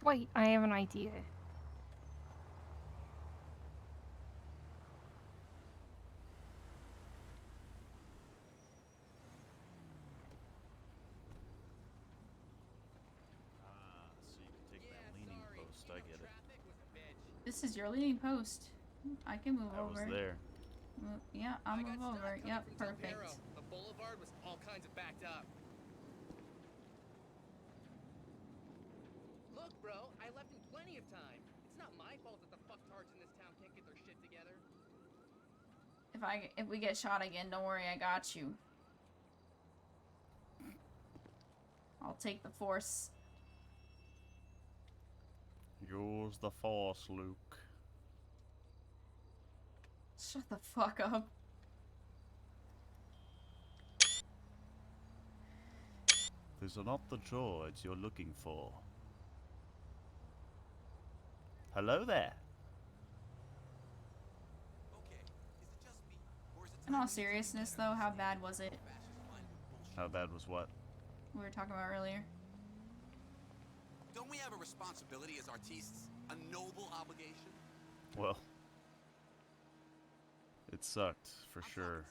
Wait, I have an idea. Ah, so you can take that leaning post. I get it. This is your leading post. I can move I was over. there. Yeah, I'll move over. Yep, perfect. The boulevard was all kinds of backed up. Look, bro, I left in plenty of time. It's not my fault that the fucktards in this town can't get their shit together. If we get shot again, don't worry, I got you. I'll take the force. Use the force, Luke. Shut the fuck up. These are not the droids you're looking for. Hello there. In all seriousness, though, how bad was it? How bad was what? We were talking about earlier. Don't we have a responsibility as artistes? A noble obligation? Well, it sucked, for sure.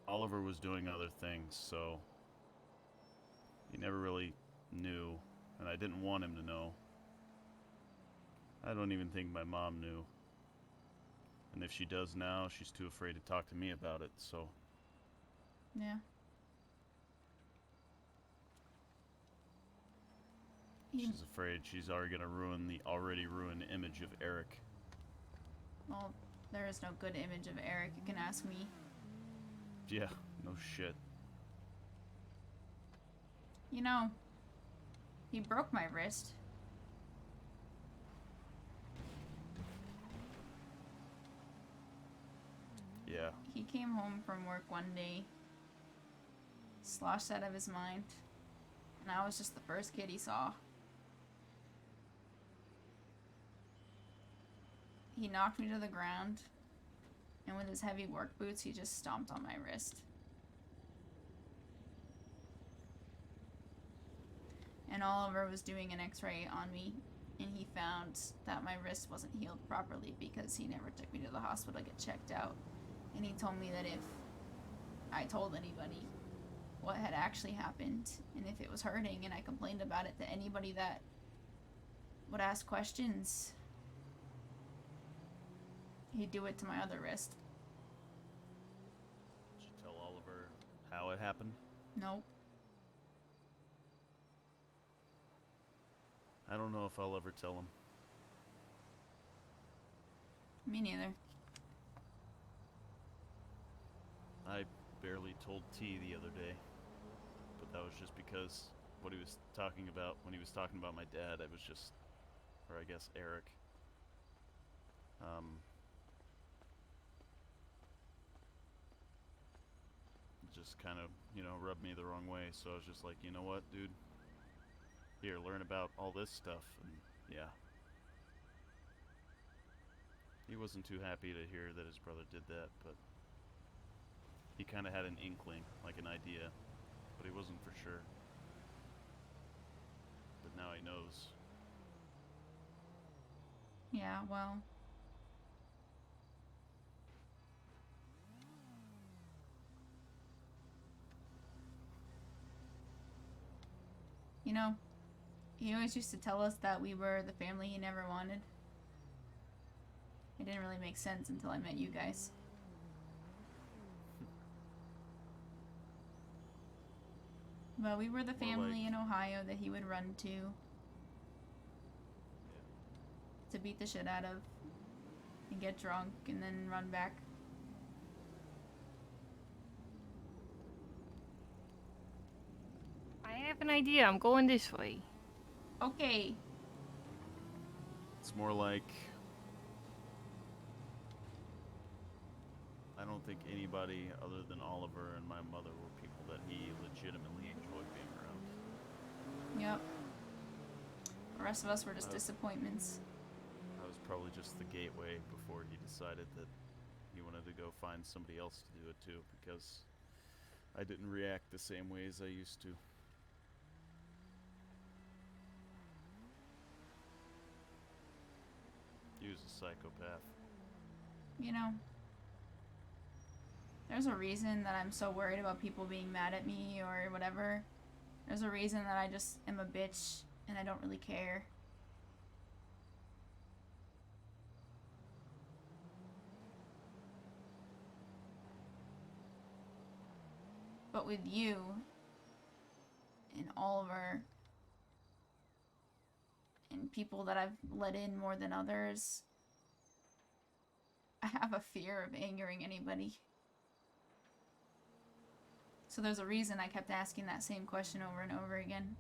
Oliver was doing other things, so he never really knew, and I didn't want him to know. I don't even think my mom knew. And if she does now, she's too afraid to talk to me about it, so... Yeah. She's afraid she's already gonna ruin the already ruined image of Eric. Well, there is no good image of Eric, you can ask me. Yeah, no shit. You know, he broke my wrist. Yeah. He came home from work one day, sloshed out of his mind, and I was just the first kid he saw. He knocked me to the ground, and with his heavy work boots, he just stomped on my wrist. And Oliver was doing an x-ray on me, and he found that my wrist wasn't healed properly because he never took me to the hospital to get checked out. And he told me that if I told anybody what had actually happened, and if it was hurting, and I complained about it to anybody that would ask questions, he'd do it to my other wrist. Did you tell Oliver how it happened? Nope. I don't know if I'll ever tell him. Me neither. I barely told T the other day, but that was just because what he was talking about when he was talking about my dad, I was just, or I guess Eric, just kind of, rubbed me the wrong way, so I was just like, you know what, dude? Here, learn about all this stuff, and yeah. He wasn't too happy to hear that his brother did that, but he kind of had an inkling, like an idea, but he wasn't for sure. But now he knows. Yeah, well. You know, he always used to tell us that we were the family he never wanted. It didn't really make sense until I met you guys. But we were the family in Ohio that he would run to beat the shit out of and get drunk and then run back. I have an idea. I'm going this way. Okay. It's more like, I don't think anybody other than Oliver and my mother were people that he legitimately enjoyed being around. Yep. The rest of us were just disappointments. I was probably just the gateway before he decided that he wanted to go find somebody else to do it too, because I didn't react the same way as I used to. He was a psychopath. You know, there's a reason that I'm so worried about people being mad at me or whatever. There's a reason that I just am a bitch and I don't really care. But with you and Oliver and people that I've let in more than others, I have a fear of angering anybody. So there's a reason I kept asking that same question over and over again.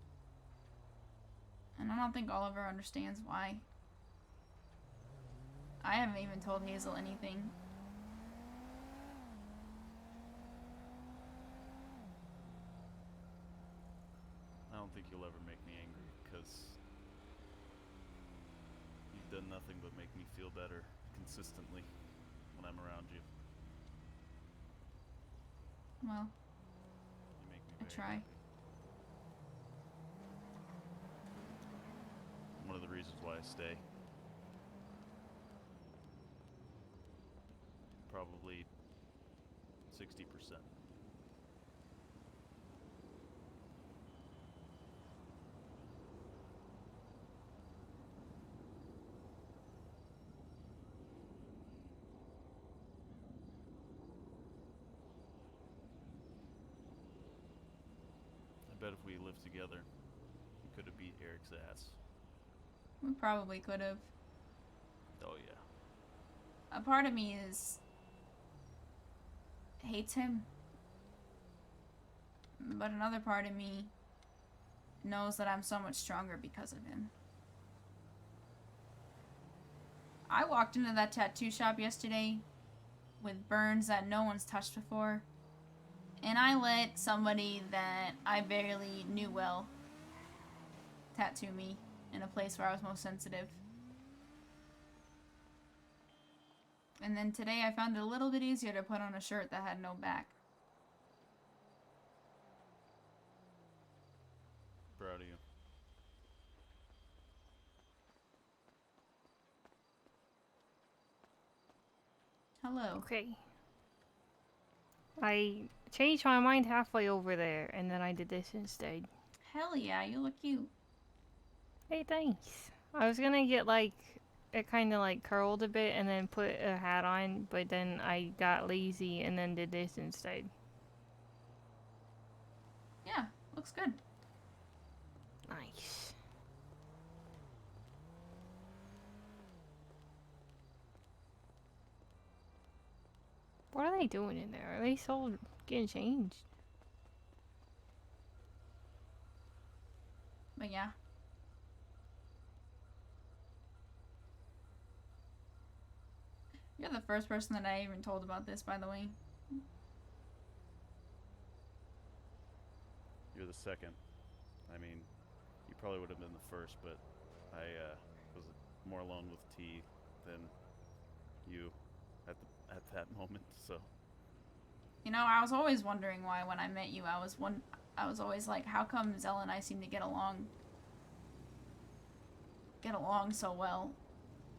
And I don't think Oliver understands why. I haven't even told Hazel anything. I don't think you'll ever make me angry, because you've done nothing but make me feel better consistently when I'm around you. Well, You make me I very try. happy. One of the reasons why I stay. Probably 60%. I bet if we lived together, we could have beat Eric's ass. We probably could have. Oh yeah. A part of me hates him. But another part of me knows that I'm so much stronger because of him. I walked into that tattoo shop yesterday with burns that no one's touched before. And I let somebody that I barely knew well tattoo me in a place where I was most sensitive. And then today I found it a little bit easier to put on a shirt that had no back. Proud of you. Hello. Okay. I changed my mind halfway over there, and then I did this instead. Hell yeah, you look cute. Hey, thanks. I was gonna get like it kind of like curled a bit and then put a hat on, but then I got lazy and then did this instead. Yeah, looks good. Nice. What are they doing in there? Are they still getting changed? But yeah. You're the first person that I even told about this, by the way. You're the second. I mean, you probably would have been the first, but I was more alone with T than you at that moment. So You know, I was always wondering why when I met you, I was always like, how come Zella and I seem to get along so well?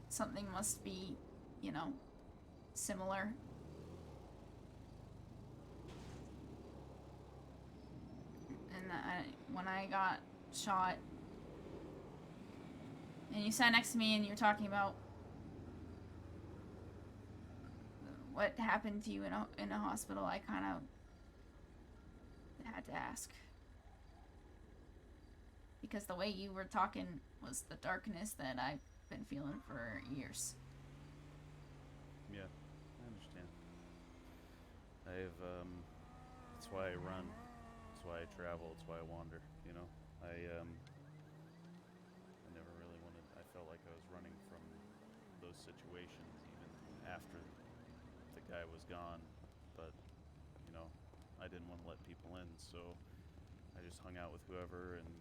Something must be, you know, similar. And when I got shot, and you sat next to me and you were talking about what happened to you in a hospital, I kind of had to ask. Because the way you were talking was the darkness that I've been feeling for years. yeah, I understand. That's why I run. That's why I travel. That's why I wander. You know, I never really wanted. I felt like I was running from those situations even after the guy was gone, but you know, I didn't want to let people in, so I just hung out with whoever and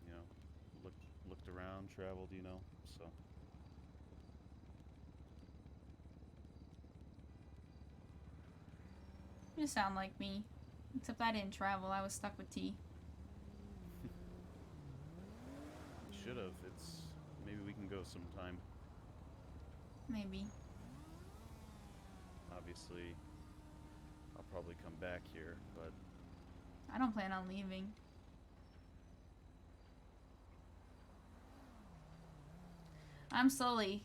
you know, looked around, traveled, you know, so. You sound like me. Except I didn't travel. I was stuck with T. Should have. It's maybe we can go sometime. Maybe. Obviously, I'll probably come back here, but I don't plan on leaving. I'm slowly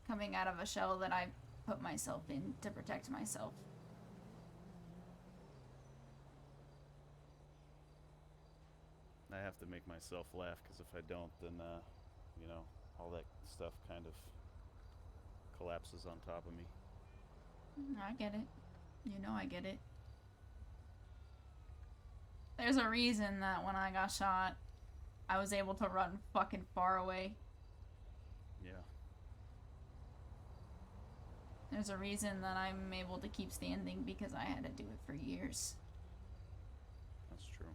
coming out of a shell that I put myself in to protect myself. I have to make myself laugh because if I don't, then you know, all that stuff kind of collapses on top of me. I get it. You know I get it. There's a reason that when I got shot, I was able to run fucking far away. Yeah. There's a reason that I'm able to keep standing because I had to do it for years. That's true.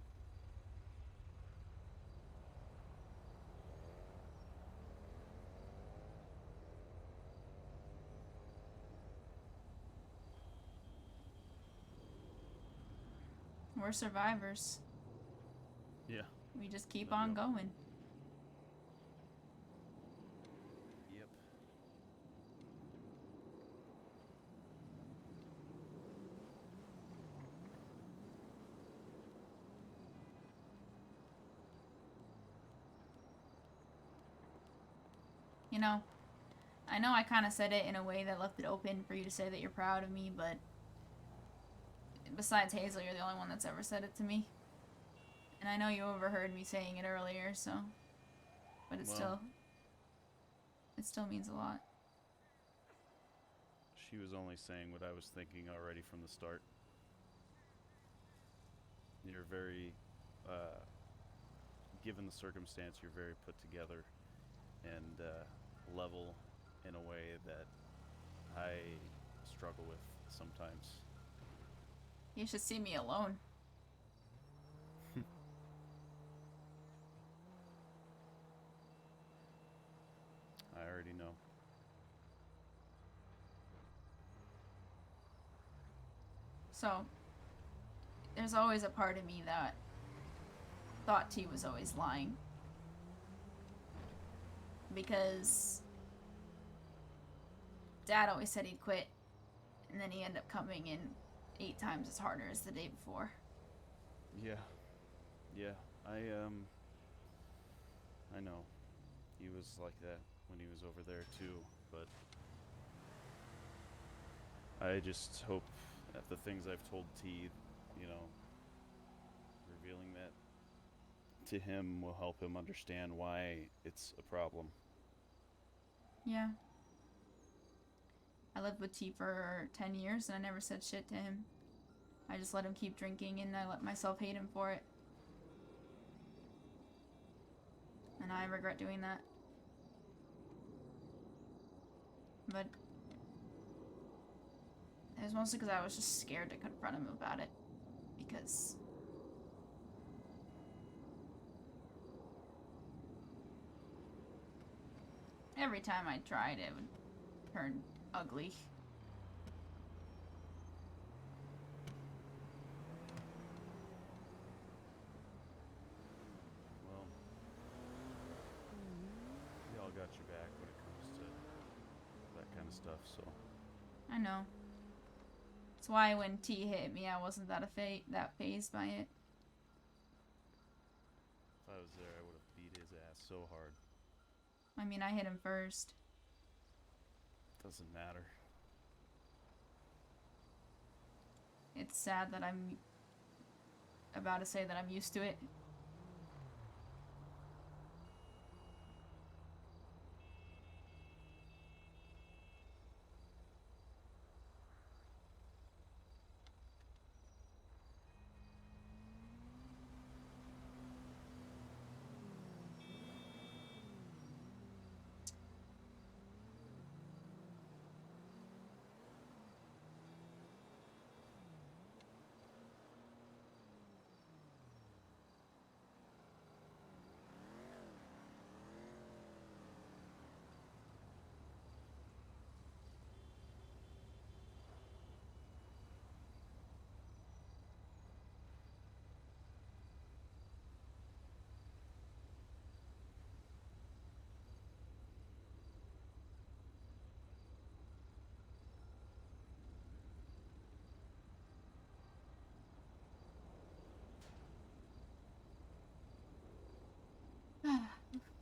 We're survivors. Yeah. We just keep No on deal. going. Yep. You know I kind of said it in a way that left it open for you to say that you're proud of me, but besides Hazel, you're the only one that's ever said it to me. And I know you overheard me saying it earlier, so... But Well, it still means a lot. she was only saying what I was thinking already from the start. You're very, given the circumstance, you're very put together and level in a way that I struggle with sometimes. You should see me alone. I already know. So, there's always a part of me that thought T was always lying. Because Dad always said he'd quit, and then he ended up coming in 8 times as harder as the day before. Yeah. Yeah. I know. He was like that when he was over there too, but I just hope that the things I've told T, you know, revealing that to him will help him understand why it's a problem. Yeah. I lived with T for 10 years and I never said shit to him. I just let him keep drinking and I let myself hate him for it. And I regret doing that. But it was mostly because I was just scared to confront him about it. Because every time I tried, it would turn ugly. Well, we all got your back when it comes to that kind of stuff, so. I know. That's why when T hit me, I wasn't that fazed by it. If I was there, I would have beat his ass so hard. I mean, I hit him first. Doesn't matter. It's sad that I'm about to say that I'm used to it.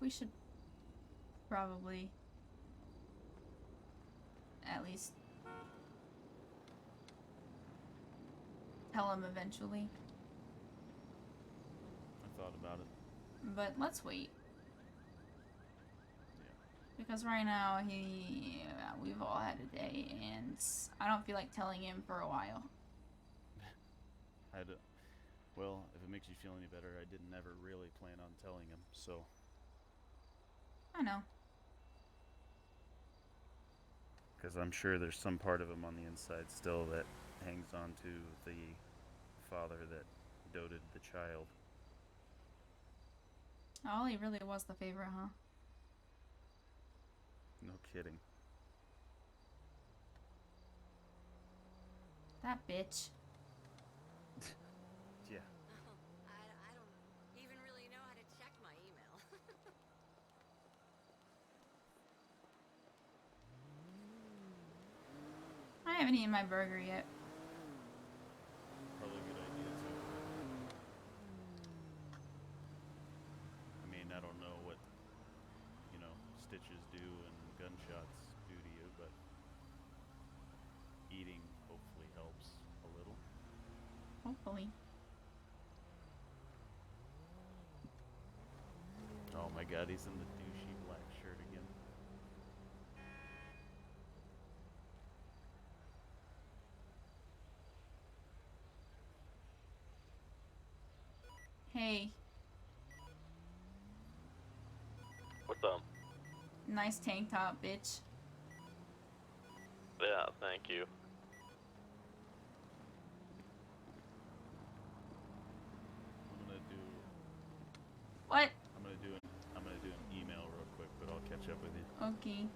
we should probably at least tell him eventually. I thought about it. But let's wait. Yeah. Because right now, we've all had a day, and I don't feel like telling him for a while. Well, if it makes you feel any better, I didn't ever really plan on telling him, so. I know. Because I'm sure there's some part of him on the inside still that hangs on to the father that doted the child. Ollie really was the favorite, huh? No kidding. That bitch. Yeah. Oh, I don't even really know how to check my email. I haven't eaten my burger yet. Probably a good idea too. I mean, I don't know what, stitches do and gunshots do to you, but eating hopefully helps a little. Hopefully. Oh my god, he's in the douchey black shirt again. Hey, What's up? nice tank top, bitch. Yeah, thank you. I'm gonna do What? I'm gonna do an email real quick, but I'll catch up with you. Okay.